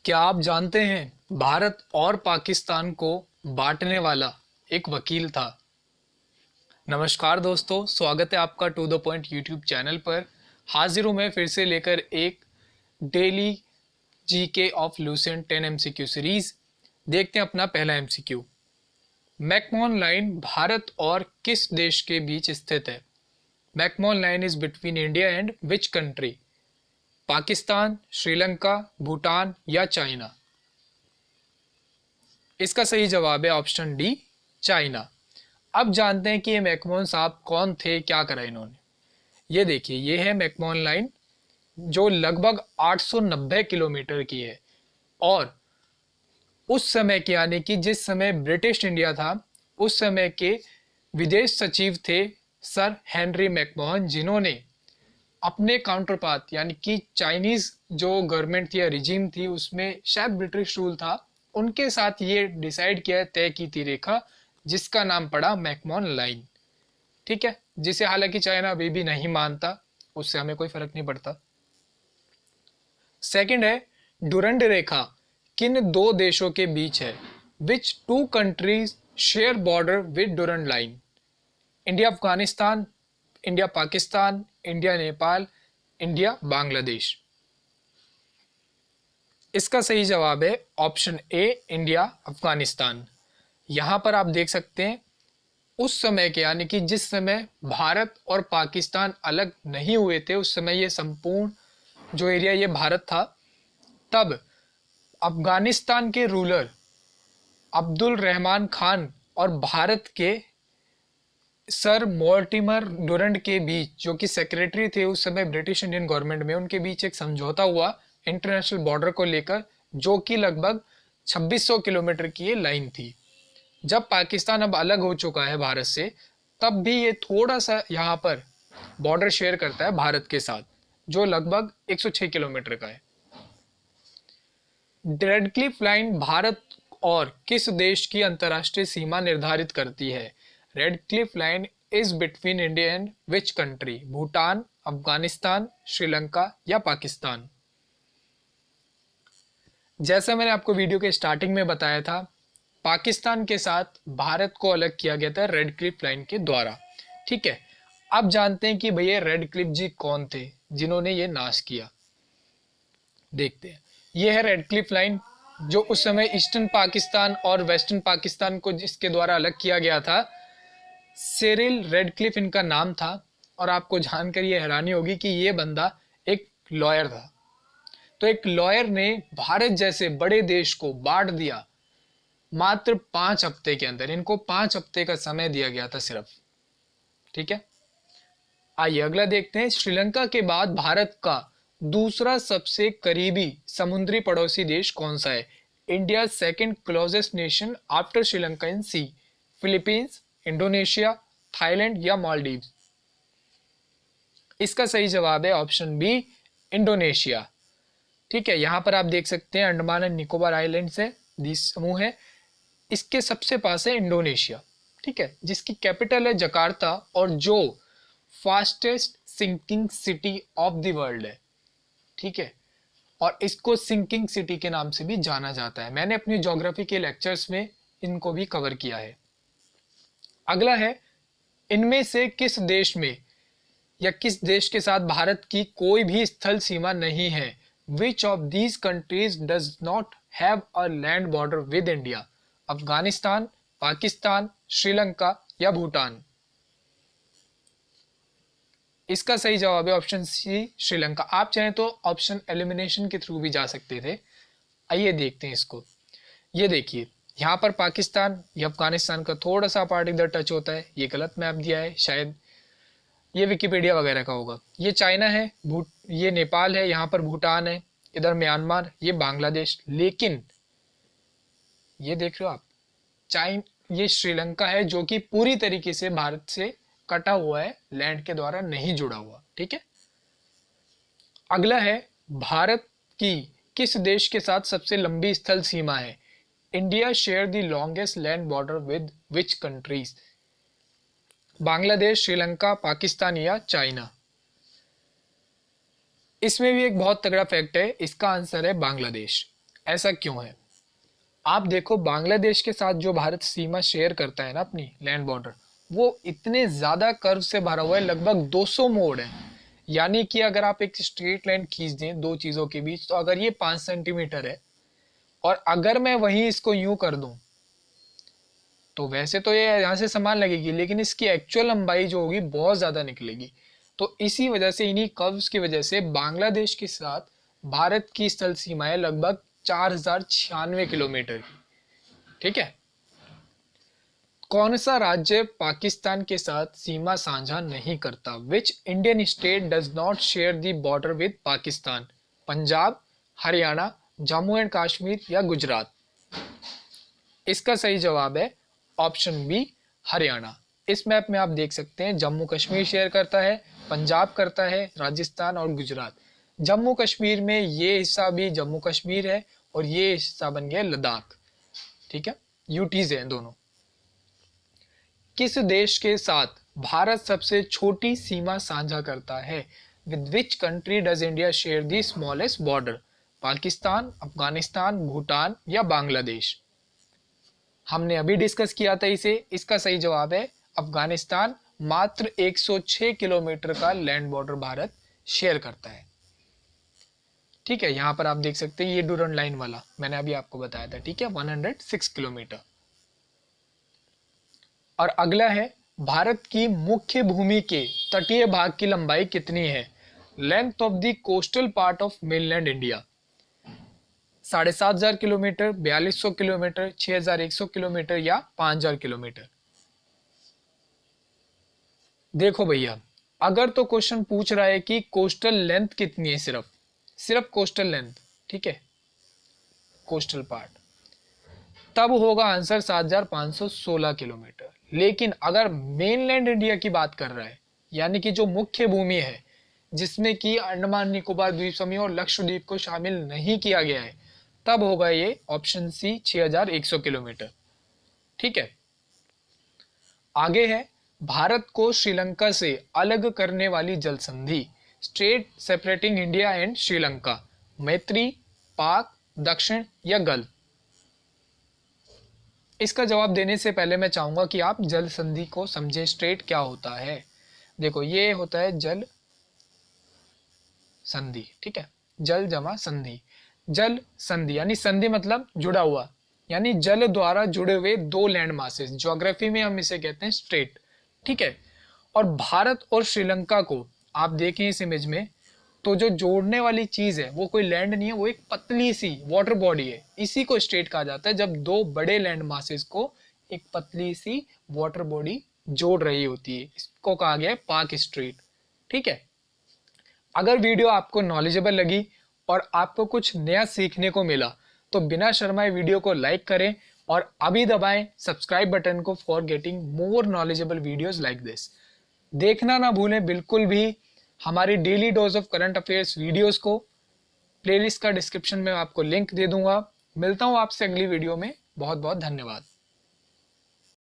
क्या आप जानते हैं भारत और पाकिस्तान को बांटने वाला एक वकील था। नमस्कार दोस्तों, स्वागत है आपका to the point YouTube channel पर। हाजिर हूँ मैं फिर से लेकर एक daily GK of Lucent 10 MCQ series. देखते हैं अपना पहला एमसीक्यू। मैकमोहन लाइन भारत और किस देश के बीच स्थित है? McMahon line is between India and which country? Pakistan, Sri Lanka, Bhutan या चाइना? इसका सही जवाब है ऑप्शन डी, चाइना। अब जानते हैं कि ये मैकमोहन साहब कौन थे, क्या करा इन्होंने। ये देखिए, ये है मैकमोहन लाइन जो लगभग 890 किलोमीटर की है। और उस समय के, यानी कि जिस समय ब्रिटिश इंडिया था, उस समय के विदेश सचिव थे सर हेनरी मैकमोहन, जिन्होंने अपने काउंटर पार्ट यानी कि चाइनीज जो गवर्नमेंट थी या रिजीम थी, उसमें शायद ब्रिटिश रूल था, उनके साथ ये डिसाइड किया, तय की थी रेखा, जिसका नाम पड़ा मैकमोहन लाइन। ठीक है, जिसे हालांकि चाइना अभी भी नहीं मानता, उससे हमें कोई फर्क नहीं पड़ता। सेकंड है, डुरंड रेखा किन दो देशों के बीच है? Which two countries share border with Durand line? India Afghanistan, India Pakistan, India Nepal, India Bangladesh. इसका सही जवाब है ऑप्शन ए, इंडिया अफगानिस्तान। यहां पर आप देख सकते हैं उस समय के, यानी कि जिस समय भारत और पाकिस्तान अलग नहीं हुए थे, उस समय ये संपूर्ण जो एरिया ये भारत था। तब अफगानिस्तान के रूलर अब्दुल रहमान खान और भारत के सर मॉर्टिमर डुरंड के बीच, जो कि सेक्रेटरी थे उस समय ब्रिटिश इंडियन गवर्नमेंट में, उनके बीच एक समझौता हुआ इंटरनेशनल बॉर्डर को लेकर, जो कि लगभग 2600 किलोमीटर की ये लाइन थी। जब पाकिस्तान अब अलग हो चुका है भारत से, तब भी ये थोड़ा सा यहाँ पर बॉर्डर शेयर करता है भारत के साथ, जो लगभग 106 किलोमीटर का है। रेडक्लिफ लाइन भारत और किस देश की अंतर्राष्ट्रीय सीमा निर्धारित करती है? Radcliffe line is between India and which country? Bhutan, Afghanistan, Sri Lanka या पाकिस्तान? जैसा मैंने आपको वीडियो के स्टार्टिंग में बताया था, पाकिस्तान के साथ भारत को अलग किया गया था रेडक्लिफ लाइन के द्वारा। ठीक है, अब जानते हैं कि भैया रेडक्लिफ जी कौन थे जिन्होंने ये नाश किया। देखते हैं, ये है रेडक्लिफ लाइन, जो उस समय ईस्टर्न पाकिस्तान और वेस्टर्न पाकिस्तान को जिसके द्वारा अलग किया गया था। सिरिल रेडक्लिफ इनका नाम था। और आपको जानकर ये हैरानी होगी कि ये बंदा एक लॉयर था। तो एक लॉयर ने भारत जैसे बड़े देश को बांट दिया मात्र 5 हफ्ते के अंदर। इनको 5 हफ्ते का समय दिया गया था सिर्फ। ठीक है, आइए अगला देखते हैं। श्रीलंका के बाद भारत का दूसरा सबसे करीबी समुद्री पड़ोसी देश कौन सा है? India second closest nation after Sri Lanka in sea? Philippines, Indonesia, Thailand या मालदीव्स? इसका सही जवाब है ऑप्शन बी, इंडोनेशिया। ठीक है, यहां पर आप देख सकते हैं अंडमान एंड निकोबार आइलैंड है, द्वीप समूह है, इसके सबसे पास है इंडोनेशिया। ठीक है, जिसकी कैपिटल है जकार्ता और जो fastest sinking city of the world है। ठीक है, और इसको सिंकिंग सिटी के नाम से भी जाना जाता है। मैंने अपनी ज्योग्राफी के लेक्चर्स में इनको भी कवर किया है। अगला है, इनमें से किस देश में या किस देश के साथ भारत की कोई भी स्थल सीमा नहीं है? Which of these countries does not have a land border with India? Afghanistan, Pakistan, Sri Lanka या भूटान? इसका सही जवाब है ऑप्शन सी, श्रीलंका। आप चाहें तो ऑप्शन एलिमिनेशन के थ्रू भी जा सकते थे। आइए देखते हैं इसको। ये देखिए, यहाँ पर पाकिस्तान या अफगानिस्तान का थोड़ा सा पार्ट इधर टच होता है, ये गलत मैप दिया है, शायद ये विकिपीडिया वगैरह का होगा। ये चाइना है, ये नेपाल है, यहाँ पर भूटान है, इधर म्यांमार, ये बांग्लादेश। लेकिन ये देख रहे हो आप, ये श्रीलंका है, जो कि पूरी तरीके से भारत से कटा हुआ है, लैंड के द्वारा नहीं जुड़ा हुआ। ठीक है, अगला है, भारत की किस देश के साथ सबसे लंबी स्थल सीमा है? India share the longest land border with which countries? Bangladesh, Sri Lanka, Pakistan या चाइना? इसमें भी एक बहुत तगड़ा फैक्ट है, इसका आंसर है बांग्लादेश। ऐसा क्यों है? आप देखो बांग्लादेश के साथ जो भारत सीमा शेयर करता है ना, अपनी लैंड बॉर्डर, वो इतने ज्यादा कर्व से भरा हुआ है, लगभग 200 मोड़ है। यानी कि अगर आप एक स्ट्रेट लाइन खींच दें दो चीजों के बीच, तो अगर ये 5 सेंटीमीटर है और अगर मैं वहीं इसको यूं कर दूं, तो वैसे तो ये यहाँ से समान लगेगी, लेकिन इसकी एक्चुअल लंबाई जो होगी बहुत ज्यादा निकलेगी। तो इसी वजह से, इन्हीं कर्व्स की वजह से बांग्लादेश के साथ भारत की स्थल सीमाएं लगभग 4096 किलोमीटर की। ठीक है। कौन सा राज्य पाकिस्तान के साथ सीमा साझा नहीं करता? Which Indian state does not share the border with Pakistan? Punjab, Haryana, Jammu and Kashmir या गुजरात? इसका सही जवाब है ऑप्शन बी, हरियाणा। इस मैप में आप देख सकते हैं जम्मू कश्मीर शेयर करता है, पंजाब करता है, राजस्थान और गुजरात। जम्मू कश्मीर में ये हिस्सा भी जम्मू कश्मीर है और ये हिस्सा बन गया लद्दाख। ठीक है, यूटीज हैं दोनों। किस देश के साथ भारत सबसे छोटी सीमा साझा करता है? With which country does India share the smallest border? Pakistan, Afghanistan, Bhutan या बांग्लादेश? हमने अभी डिस्कस किया था इसे। इसका सही जवाब है अफगानिस्तान। मात्र 106 किलोमीटर का लैंड बॉर्डर भारत शेयर करता है। ठीक है, यहां पर आप देख सकते हैं ये डूरन लाइन वाला मैंने अभी आपको बताया था। ठीक है, 106 किलोमीटर। और अगला है, भारत की मुख्य भूमि के तटीय भाग की लंबाई कितनी है? Length of the coastal part of mainland India. 7,500 kilometre, 4200 kilometre, 6100 kilometre या 5000 किलोमीटर? देखो भैया, अगर तो क्वेश्चन पूछ रहा है कि कोस्टल लेंथ कितनी है, सिर्फ कोस्टल लेंथ, ठीक है, कोस्टल पार्ट, तब होगा आंसर 7516 किलोमीटर। लेकिन अगर मेनलैंड इंडिया की बात कर रहा है, यानी कि जो मुख्य भूमि है जिसमें कि अंडमान निकोबार द्वीप समूह और लक्षद्वीप को शामिल नहीं किया गया है, तब होगा ये ऑप्शन सी 6100 किलोमीटर। ठीक है। आगे है, भारत को श्रीलंका से अलग करने वाली जल संधि, straight separating India and Sri Lanka, मैत्री, पाक, दक्षिण या गल्फ? इसका जवाब देने से पहले मैं चाहूंगा कि आप जल संधि को समझे। स्ट्रेट क्या होता है? देखो, ये होता है जल संधि। ठीक है, जल जमा संधि। जल संधि यानी संधि मतलब जुड़ा हुआ, यानी जल द्वारा जुड़े हुए दो लैंड मासेस। ज्योग्राफी में हम इसे कहते हैं स्ट्रेट। ठीक है। और भारत और श्रीलंका को आप देखें इस इमेज में, तो जो जोड़ने वाली चीज है वो कोई लैंड नहीं है, वो एक पतली सी वाटर बॉडी है। इसी को स्ट्रेट कहा जाता है, जब दो बड़े लैंड मासेस को एक पतली सी वाटर बॉडी जोड़ रही होती है। इसको कहा गया है पाक स्ट्रेट। ठीक है। अगर वीडियो आपको नॉलेजेबल लगी और आपको कुछ नया सीखने को मिला, तो बिना शर्माए वीडियो को लाइक करें और अभी दबाएं सब्सक्राइब बटन को for getting more knowledgeable videos like this. देखना ना भूलें बिल्कुल भी हमारी daily dose of current affairs videos को। प्लेलिस्ट का डिस्क्रिप्शन में आपको लिंक दे दूंगा। मिलता हूं आपसे अगली वीडियो में। बहुत बहुत धन्यवाद।